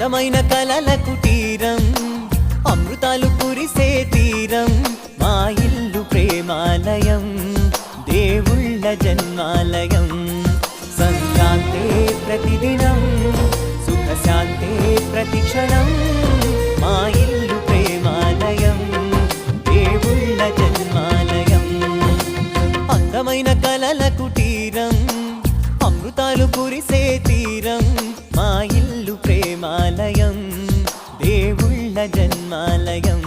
అందమైన కలల కుటీరం అమృతాలు కురిసే తీరం మా ఇల్లు ప్రేమాలయం దేవుళ్ళ జన్మాలయం సంక్రాంతే ప్రతిదినం సుఖశాంతే ప్రతిక్షణం మా ఇల్లు ప్రేమాలయం దేవుళ్ళ జన్మాలయం అందమైన కలల కుటీరం అమృతాలు కురిసే తీరం మా ఇల్లు ప్రేమాలయం దేవుళ్ళ జన్మాలయం